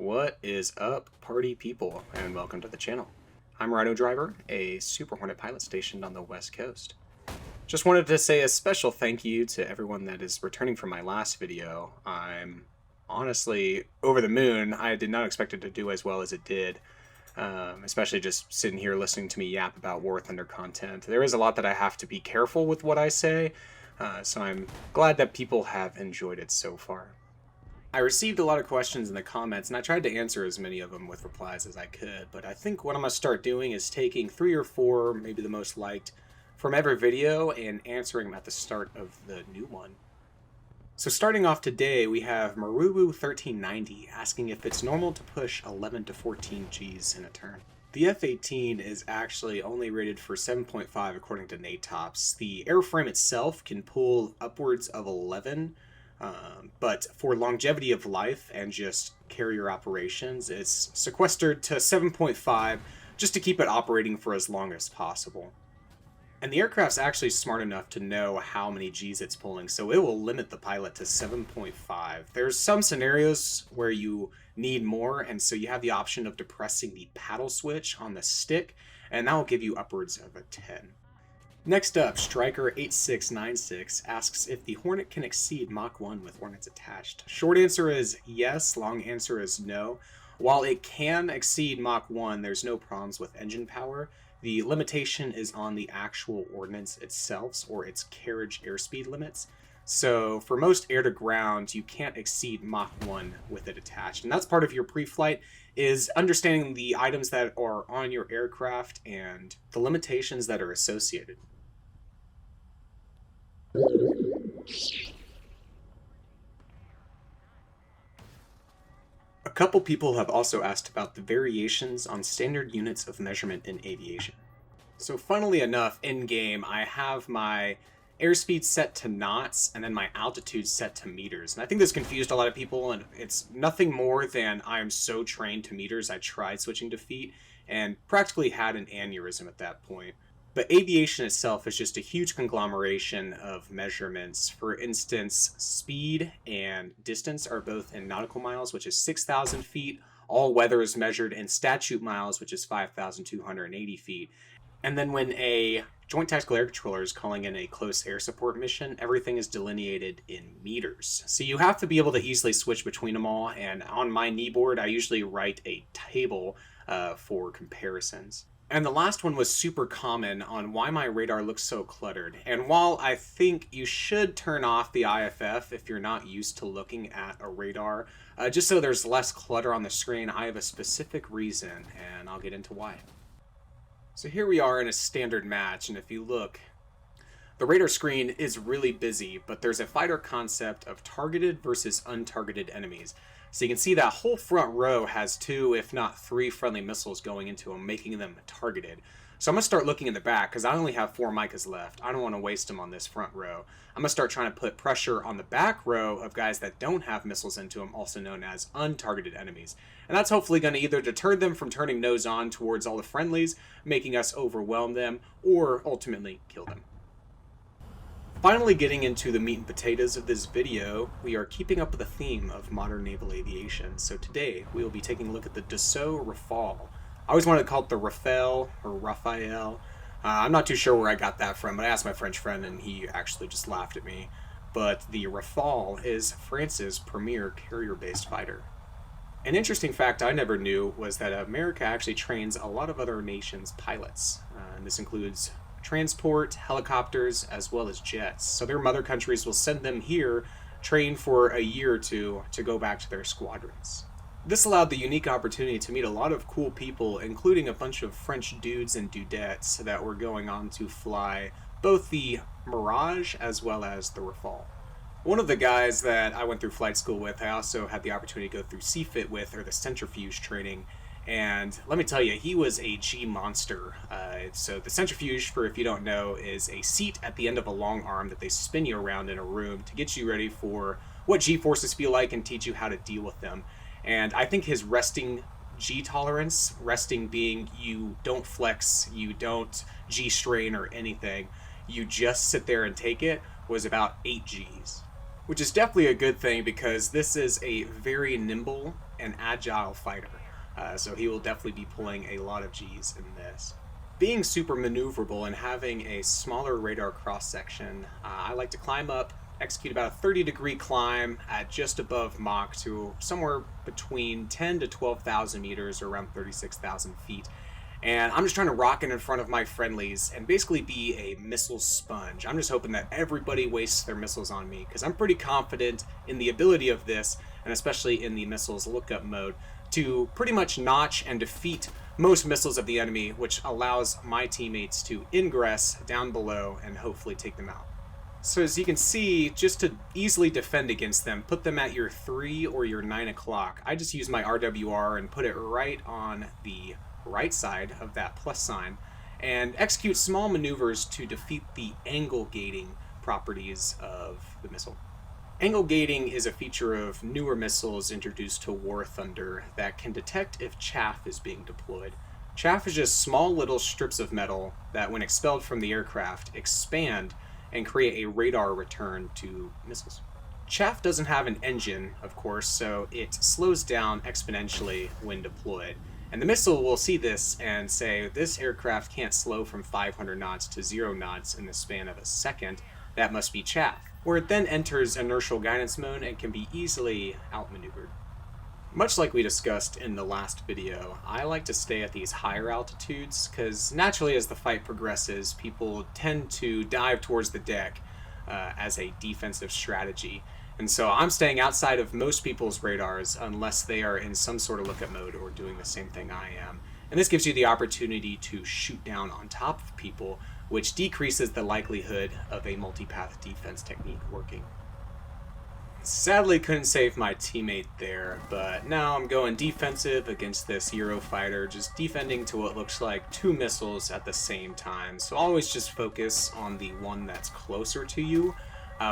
What is up, party people, and welcome to the channel. I'm Rhino Driver, a Super Hornet pilot stationed on the West Coast. Just wanted to say a special thank you to everyone that is returning from my last video. I'm honestly over the moon. I did not expect it to do as well as it did, especially just sitting here listening to me yap about War Thunder content. There is a lot that I have to be careful with what I say, so I'm glad that people have enjoyed it so far. I received a lot of questions in the comments, and I tried to answer as many of them with replies as I could, but I think what I'm going to start doing is taking 3 or 4, maybe the most liked, from every video and answering them at the start of the new one. So starting off today, we have Maruwu1390 asking if it's normal to push 11 to 14 Gs in a turn. The F-18 is actually only rated for 7.5 according to NATOPS. The airframe itself can pull upwards of 11, but for longevity of life and just carrier operations, it's sequestered to 7.5 just to keep it operating for as long as possible. And the aircraft's actually smart enough to know how many Gs it's pulling, so it will limit the pilot to 7.5. There's some scenarios where you need more, and so you have the option of depressing the paddle switch on the stick, and that will give you upwards of a 10. Next up, Striker8696 asks if the Hornet can exceed Mach 1 with Hornets attached. Short answer is yes, long answer is no. While it can exceed Mach 1, there's no problems with engine power. The limitation is on the actual ordnance itself, or its carriage airspeed limits. So for most air-to-ground, you can't exceed Mach 1 with it attached. And that's part of your pre-flight, is understanding the items that are on your aircraft and the limitations that are associated. A couple people have also asked about the variations on standard units of measurement in aviation. So funnily enough, in-game, I have my airspeed set to knots and then my altitude set to meters. And I think this confused a lot of people, and it's nothing more than I'm so trained to meters, I tried switching to feet and practically had an aneurysm at that point. But aviation itself is just a huge conglomeration of measurements. For instance, speed and distance are both in nautical miles, which is 6,000 feet. All weather is measured in statute miles, which is 5,280 feet. And then when a Joint Tactical Air Controller is calling in a close air support mission, everything is delineated in meters. So you have to be able to easily switch between them all, and on my kneeboard, I usually write a table for comparisons. And the last one was super common on why my radar looks so cluttered. And while I think you should turn off the IFF if you're not used to looking at a radar, just so there's less clutter on the screen, I have a specific reason, and I'll get into why. So here we are in a standard match, and if you look, the radar screen is really busy, but there's a fighter concept of targeted versus untargeted enemies. So you can see that whole front row has 2, if not 3 friendly missiles going into them, making them targeted. So I'm going to start looking in the back, because I only have 4 Micas left. I don't want to waste them on this front row. I'm going to start trying to put pressure on the back row of guys that don't have missiles into them, also known as untargeted enemies. And that's hopefully going to either deter them from turning nose on towards all the friendlies, making us overwhelm them, or ultimately kill them. Finally getting into the meat and potatoes of this video, we are keeping up with the theme of modern naval aviation. So today, we will be taking a look at the Dassault Rafale. I always wanted to call it the Rafale or Raphael. I'm not too sure where I got that from, but I asked my French friend and he actually just laughed at me. But the Rafale is France's premier carrier-based fighter. An interesting fact I never knew was that America actually trains a lot of other nations' pilots. And this includes transport, helicopters, as well as jets. So their mother countries will send them here, train for a year or two to go back to their squadrons. This allowed the unique opportunity to meet a lot of cool people, including a bunch of French dudes and dudettes that were going on to fly both the Mirage as well as the Rafale. One of the guys that I went through flight school with, I also had the opportunity to go through CFIT with, or the centrifuge training. And let me tell you, he was a G monster. So the centrifuge, for if you don't know, is a seat at the end of a long arm that they spin you around in a room to get you ready for what G forces feel like and teach you how to deal with them. And I think his resting G tolerance, resting being you don't flex, you don't G strain or anything, you just sit there and take it, was about 8 Gs. Which is definitely a good thing because this is a very nimble an agile fighter, so he will definitely be pulling a lot of Gs in this. Being super maneuverable and having a smaller radar cross-section, I like to climb up, execute about a 30-degree climb at just above Mach to somewhere between 10 to 12,000 meters, or around 36,000 feet. And I'm just trying to rock it in front of my friendlies and basically be a missile sponge. I'm just hoping that everybody wastes their missiles on me, because I'm pretty confident in the ability of this, and especially in the missiles lookup mode, to pretty much notch and defeat most missiles of the enemy, which allows my teammates to ingress down below and hopefully take them out. So as you can see, just to easily defend against them, put them at your 3 or your 9 o'clock. I just use my RWR and put it right on the right side of that plus sign, and execute small maneuvers to defeat the angle gating properties of the missile. Angle gating is a feature of newer missiles introduced to War Thunder that can detect if chaff is being deployed. Chaff is just small little strips of metal that, when expelled from the aircraft, expand and create a radar return to missiles. Chaff doesn't have an engine, of course, so it slows down exponentially when deployed. And the missile will see this and say, this aircraft can't slow from 500 knots to 0 knots in the span of a second. That must be chaff, where it then enters inertial guidance mode and can be easily outmaneuvered. Much like we discussed in the last video, I like to stay at these higher altitudes because naturally as the fight progresses, people tend to dive towards the deck as a defensive strategy. And so I'm staying outside of most people's radars unless they are in some sort of lookup mode or doing the same thing I am. And this gives you the opportunity to shoot down on top of people, which decreases the likelihood of a multipath defense technique working. Sadly couldn't save my teammate there, but now I'm going defensive against this Eurofighter, just defending to what looks like 2 missiles at the same time. So always just focus on the one that's closer to you.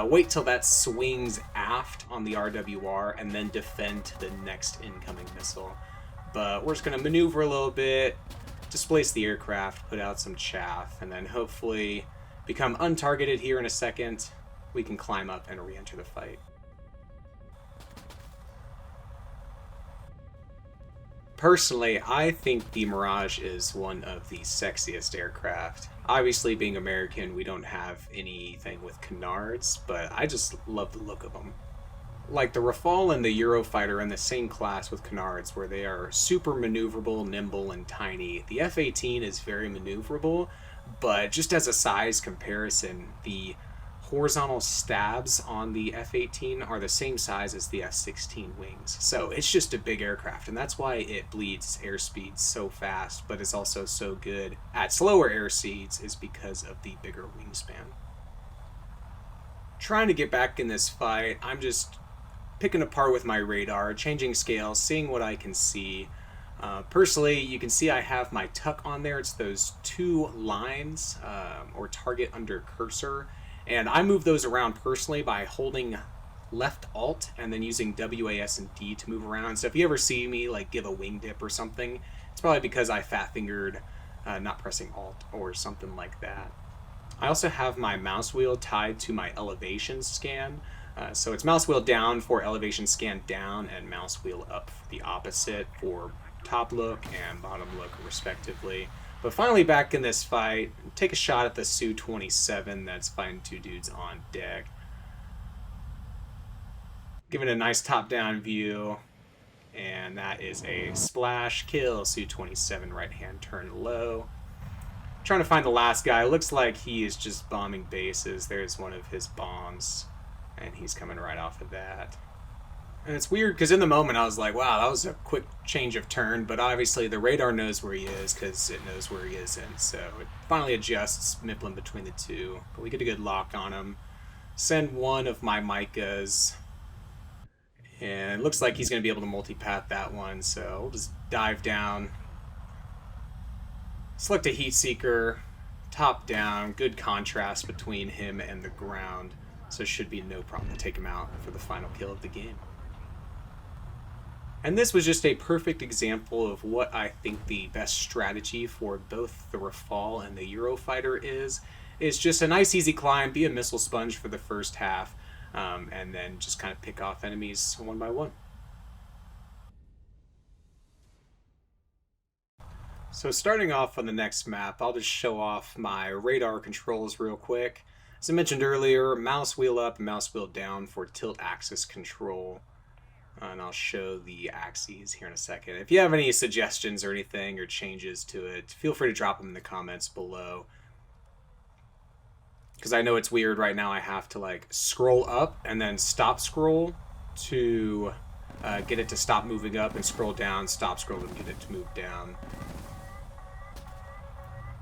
Wait till that swings aft on the RWR and then defend to the next incoming missile. But we're just going to maneuver a little bit, displace the aircraft, put out some chaff, and then hopefully become untargeted here in a second. We can climb up and re-enter the fight. Personally, I think the Mirage is one of the sexiest aircraft. Obviously, being American, we don't have anything with canards, but I just love the look of them. Like the Rafale and the Eurofighter are in the same class with canards, where they are super maneuverable, nimble, and tiny. The F-18 is very maneuverable, but just as a size comparison, the horizontal stabs on the F-18 are the same size as the F-16 wings. So it's just a big aircraft, and that's why it bleeds airspeed so fast, but is also so good at slower airspeeds, is because of the bigger wingspan. Trying to get back in this fight, I'm just picking apart with my radar, changing scales, seeing what I can see. Personally, you can see I have my tuck on there. It's those 2 lines, or target under cursor. And I move those around personally by holding left alt and then using WAS and D to move around. So if you ever see me like give a wing dip or something, it's probably because I fat fingered not pressing alt or something like that. I also have my mouse wheel tied to my elevation scan. So it's mouse wheel down for elevation scan down and mouse wheel up for the opposite for top look and bottom look respectively. But finally back in this fight, take a shot at the Su-27 that's fighting 2 dudes on deck. Give it a nice top-down view, and that is a splash kill. Su-27 right-hand turn low. Trying to find the last guy. Looks like he is just bombing bases. There's one of his bombs, and he's coming right off of that. And it's weird because in the moment I was like, wow, that was a quick change of turn, but obviously the radar knows where he is because it knows where he isn't, so it finally adjusts Miplin between the 2. But we get a good lock on him. Send one of my Micas, and it looks like he's going to be able to multipath that one, so we'll just dive down. Select a heat seeker, top down, good contrast between him and the ground, so it should be no problem to take him out for the final kill of the game. And this was just a perfect example of what I think the best strategy for both the Rafale and the Eurofighter is. It's just a nice easy climb, be a missile sponge for the first half, and then just kind of pick off enemies one by one. So starting off on the next map, I'll just show off my radar controls real quick. As I mentioned earlier, mouse wheel up and mouse wheel down for tilt axis control. And I'll show the axes here in a second. If you have any suggestions or anything or changes to it, feel free to drop them in the comments below. Because I know it's weird right now, I have to like scroll up and then stop scroll to get it to stop moving up, and scroll down, stop scroll, and get it to move down.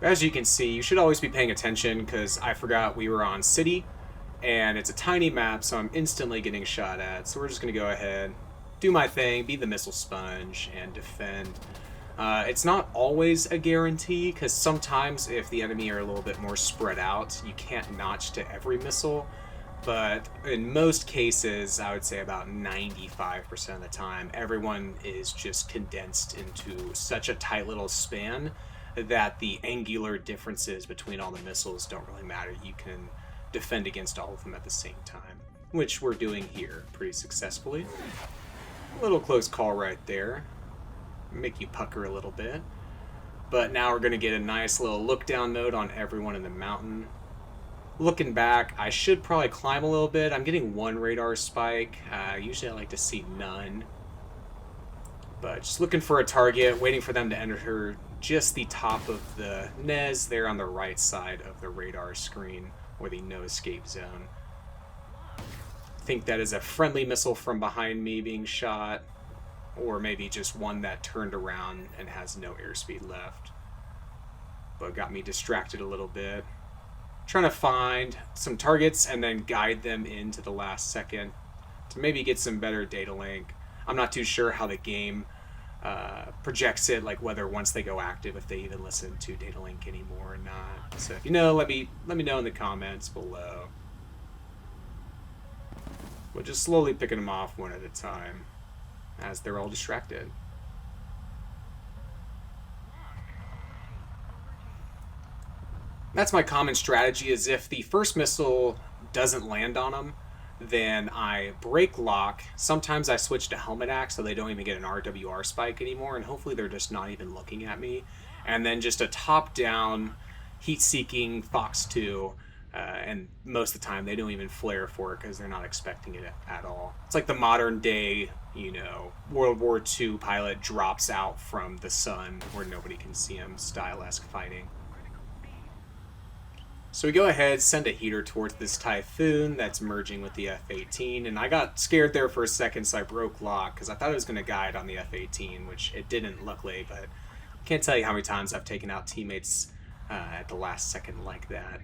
As you can see, you should always be paying attention because I forgot we were on City, and it's a tiny map, so I'm instantly getting shot at. So we're just going to go ahead, do my thing, be the missile sponge, and defend. It's not always a guarantee, because sometimes if the enemy are a little bit more spread out, you can't notch to every missile. But in most cases, I would say about 95% of the time, everyone is just condensed into such a tight little span that the angular differences between all the missiles don't really matter. You can defend against all of them at the same time, which we're doing here pretty successfully. A little close call right there. Make you pucker a little bit. But now we're going to get a nice little look down mode on everyone in the mountain. Looking back, I should probably climb a little bit. I'm getting one radar spike. Usually I like to see none. But just looking for a target, waiting for them to enter just the top of the NES there on the right side of the radar screen, or the no escape zone. I think that is a friendly missile from behind me being shot, or maybe just one that turned around and has no airspeed left. But got me distracted a little bit. Trying to find some targets and then guide them into the last second to maybe get some better data link. I'm not too sure how the game projects it, like whether once they go active, if they even listen to data link anymore or not. So if you know, let me know in the comments below. We're just slowly picking them off one at a time as they're all distracted. That's my common strategy, is if the first missile doesn't land on them, then I break lock. Sometimes I switch to helmet axe so they don't even get an RWR spike anymore, and hopefully they're just not even looking at me. And then just a top-down, heat-seeking Fox 2, and most of the time they don't even flare for it because they're not expecting it at all. It's like the modern-day, World War II pilot drops out from the sun where nobody can see him, style-esque fighting. So we go ahead, send a heater towards this Typhoon that's merging with the F-18, and I got scared there for a second, so I broke lock, because I thought it was going to guide on the F-18, which it didn't, luckily, but I can't tell you how many times I've taken out teammates at the last second like that.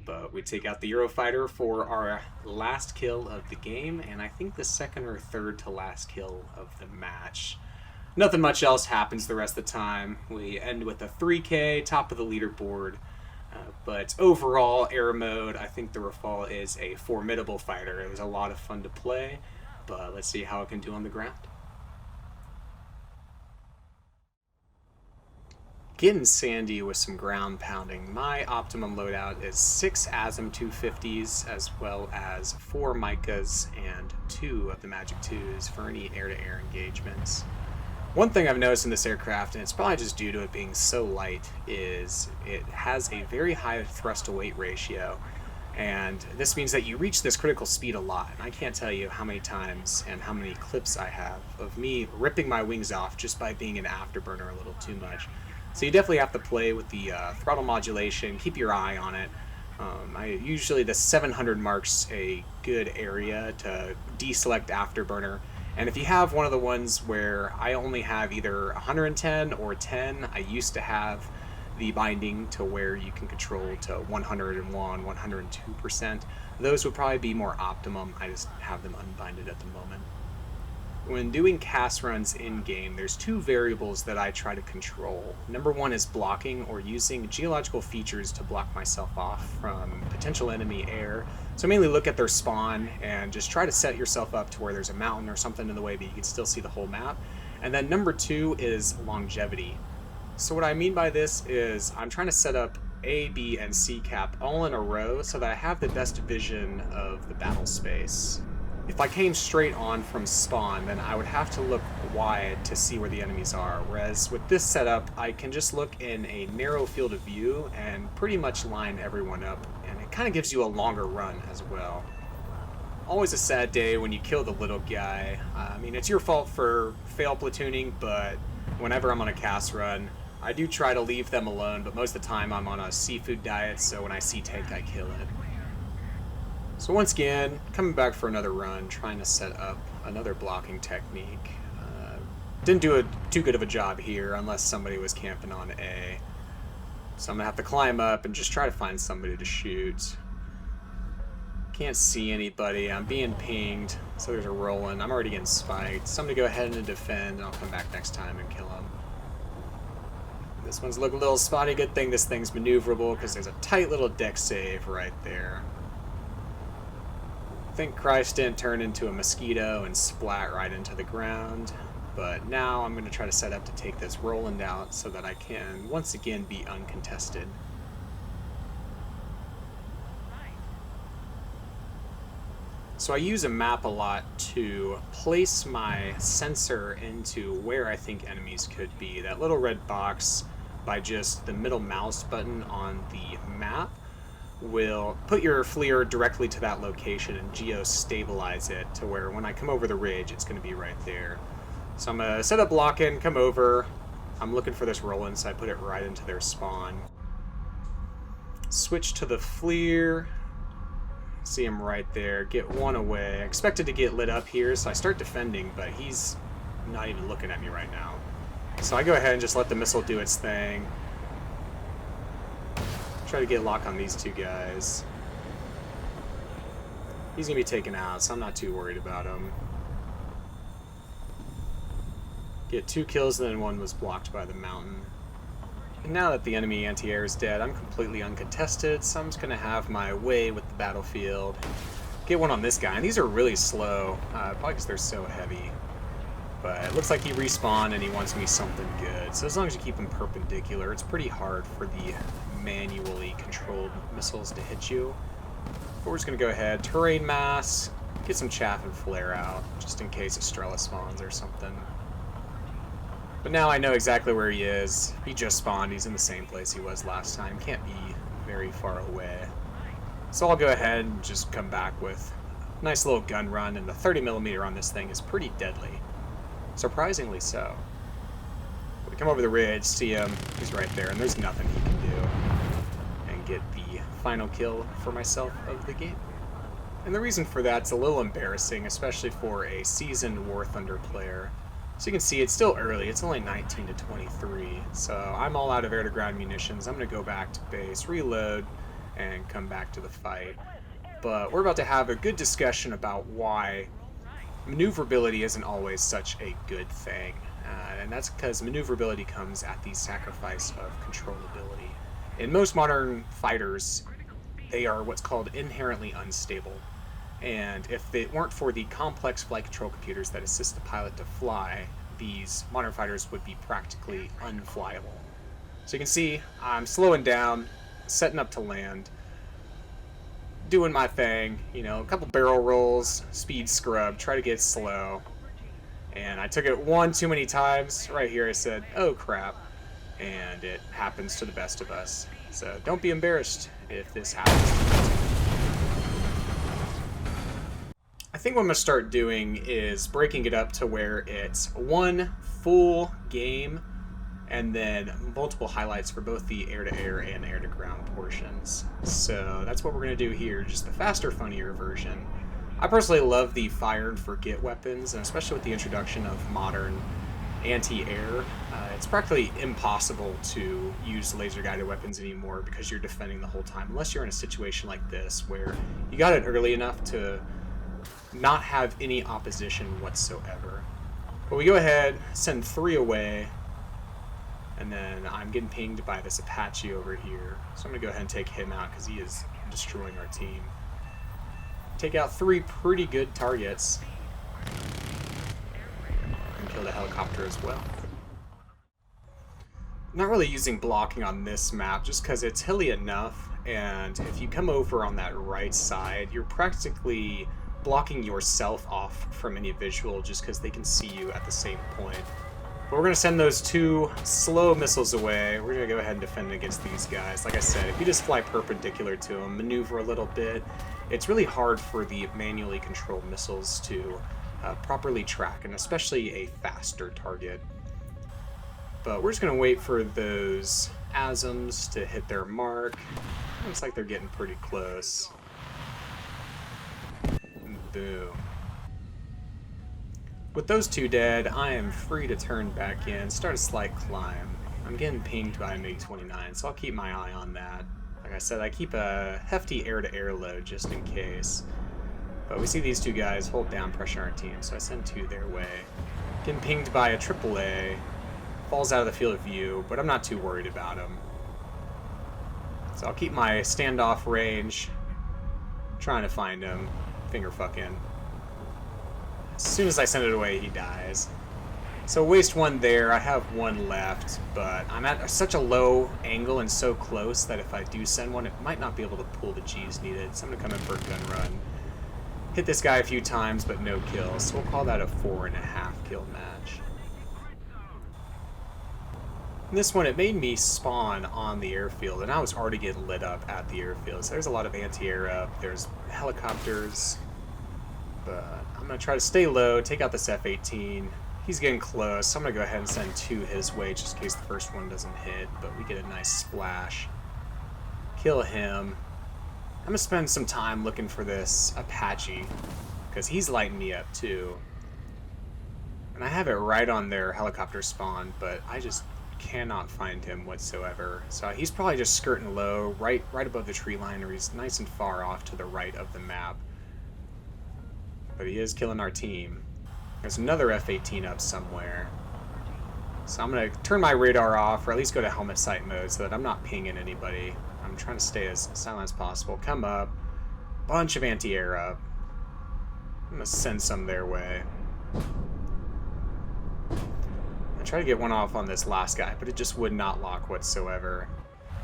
But we take out the Eurofighter for our last kill of the game, and I think the second or third to last kill of the match. Nothing much else happens the rest of the time. We end with a 3K, top of the leaderboard. But overall, air mode, I think the Rafale is a formidable fighter. It was a lot of fun to play, but let's see how it can do on the ground. Getting sandy with some ground pounding. My optimum loadout is 6 ASM 250s, as well as 4 Micas and 2 of the Magic 2s for any air-to-air engagements. One thing I've noticed in this aircraft, and it's probably just due to it being so light, is it has a very high thrust-to-weight ratio. And this means that you reach this critical speed a lot. And I can't tell you how many times and how many clips I have of me ripping my wings off just by being an afterburner a little too much. So you definitely have to play with the throttle modulation, keep your eye on it. Usually the 700 mark's a good area to deselect afterburner. And if you have one of the ones where I only have either 110 or 10, I used to have the binding to where you can control to 101, 102%. Those would probably be more optimum. I just have them unbinded at the moment. When doing cast runs in-game, there's 2 variables that I try to control. Number 1 is blocking, or using geological features to block myself off from potential enemy air. So mainly look at their spawn and just try to set yourself up to where there's a mountain or something in the way, but you can still see the whole map. And then number 2 is longevity. So what I mean by this is I'm trying to set up A, B, and C cap all in a row so that I have the best vision of the battle space. if I came straight on from spawn, then I would have to look wide to see where the enemies are, whereas with this setup, I can just look in a narrow field of view and pretty much line everyone up, and it kind of gives you a longer run as well. Always a sad day when you kill the little guy. I mean, it's your fault for fail platooning, but whenever I'm on a cast run, I do try to leave them alone, but most of the time I'm on a seafood diet, so when I see tank, I kill it. So once again, coming back for another run, trying to set up another blocking technique. Didn't do too good of a job here, unless somebody was camping on A. So I'm going to have to climb up and just try to find somebody to shoot. Can't see anybody, I'm being pinged, so there's a rolling. I'm already getting spiked. So I'm going to go ahead and defend, and I'll come back next time and kill him. This one's looking a little spotty. Good thing this thing's maneuverable, because there's a tight little deck save right there. Thank Christ didn't turn into a mosquito and splat right into the ground. But now I'm going to try to set up to take this Roland out so that I can once again be uncontested. So I use a map a lot to place my sensor into where I think enemies could be. That little red box by just the middle mouse button on the map will put your FLIR directly to that location and geo-stabilize it to where when I come over the ridge, it's going to be right there. So I'm going to set up lock-in, come over. I'm looking for this Roland, so I put it right into their spawn. Switch to the FLIR. See him right there. Get one away. I expected to get lit up here, so I start defending, but he's not even looking at me right now. So I go ahead and just let the missile do its thing. Try to get lock on these two guys. He's going to be taken out, so I'm not too worried about him. Get 2 kills, and then one was blocked by the mountain. And now that the enemy anti-air is dead, I'm completely uncontested, so I'm just going to have my way with the battlefield. Get one on this guy, and these are really slow, probably because they're so heavy. But it looks like he respawned and he wants me something good. So as long as you keep him perpendicular, it's pretty hard for the manually controlled missiles to hit you. But we're just going to go ahead, terrain mass, get some chaff and flare out, just in case Estrella spawns or something. But now I know exactly where he is. He just spawned, he's in the same place he was last time, can't be very far away. So I'll go ahead and just come back with a nice little gun run, and the 30mm on this thing is pretty deadly. Surprisingly so. We come over the ridge, see him, he's right there, and there's nothing he can do. And get the final kill for myself of the game. And the reason for that's a little embarrassing, especially for a seasoned War Thunder player. So you can see it's still early, it's only 19 to 23, so I'm all out of air-to-ground munitions. I'm going to go back to base, reload, and come back to the fight. But we're about to have a good discussion about why maneuverability isn't always such a good thing, and that's because maneuverability comes at the sacrifice of controllability. In most modern fighters, they are what's called inherently unstable, and if it weren't for the complex flight control computers that assist the pilot to fly, these modern fighters would be practically unflyable. So you can see I'm slowing down, setting up to land, doing my thing, you know, a couple barrel rolls, speed scrub, try to get slow. And I took it one too many times. Right here I said, oh crap. And it happens to the best of us. So don't be embarrassed if this happens. I think what I'm going to start doing is breaking it up to where it's one full game and then multiple highlights for both the air-to-air and air-to-ground portions. So that's what we're going to do here, just the faster, funnier version. I personally love the fire and forget weapons, and especially with the introduction of modern anti-air, it's practically impossible to use laser-guided weapons anymore because you're defending the whole time, unless you're in a situation like this where you got it early enough to not have any opposition whatsoever. But we go ahead, send 3 away, and then I'm getting pinged by this Apache over here. So I'm going to go ahead and take him out because he is destroying our team. Take out 3 pretty good targets. And kill the helicopter as well. Not really using blocking on this map just because it's hilly enough, and if you come over on that right side, you're practically blocking yourself off from any visual just because they can see you at the same point. But we're going to send those 2 slow missiles away. We're going to go ahead and defend against these guys. Like I said, if you just fly perpendicular to them, maneuver a little bit, it's really hard for the manually controlled missiles to properly track, and especially a faster target. But we're just going to wait for those ASMs to hit their mark. Looks like they're getting pretty close. And boom. With those 2 dead, I am free to turn back in, start a slight climb. I'm getting pinged by a MiG-29, so I'll keep my eye on that. Like I said, I keep a hefty air-to-air load just in case. But we see these 2 guys hold down pressure on our team, so I send 2 their way. Getting pinged by a AAA. Falls out of the field of view, but I'm not too worried about him. So I'll keep my standoff range, trying to find him, finger fucking. As soon as I send it away, he dies. So waste 1 there, I have 1 left, but I'm at such a low angle and so close that if I do send one, it might not be able to pull the G's needed, so I'm gonna come in for a gun run. Hit this guy a few times, but no kills, so we'll call that a 4.5 kill match. In this one, it made me spawn on the airfield, and I was already getting lit up at the airfield. So there's a lot of anti-air up, there's helicopters, but I'm going to try to stay low, take out this F-18. He's getting close, so I'm going to go ahead and send 2 his way just in case the first one doesn't hit, but we get a nice splash. Kill him. I'm going to spend some time looking for this Apache, because he's lighting me up too. And I have it right on their helicopter spawn, but I just cannot find him whatsoever. So he's probably just skirting low, right above the tree line, or he's nice and far off to the right of the map. But he is killing our team. There's another F-18 up somewhere. So I'm going to turn my radar off, or at least go to helmet sight mode so that I'm not pinging anybody. I'm trying to stay as silent as possible. Come up. Bunch of anti-air up. I'm going to send some their way. I tried to get one off on this last guy, but it just would not lock whatsoever.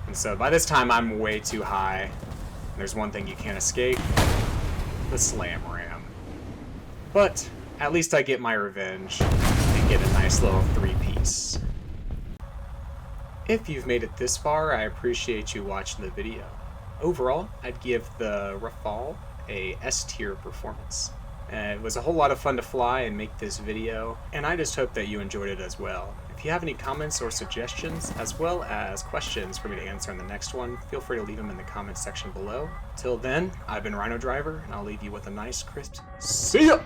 And so by this time, I'm way too high. And there's one thing you can't escape. The slam ram. But at least I get my revenge and get a nice little 3-piece. If you've made it this far, I appreciate you watching the video. Overall, I'd give the Rafale a S-tier performance. It was a whole lot of fun to fly and make this video, and I just hope that you enjoyed it as well. If you have any comments or suggestions, as well as questions for me to answer in the next one, feel free to leave them in the comments section below. Till then, I've been Rhino Driver, and I'll leave you with a nice, crisp see ya!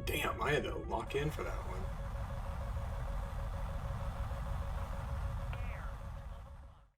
Damn, I had to lock in for that one.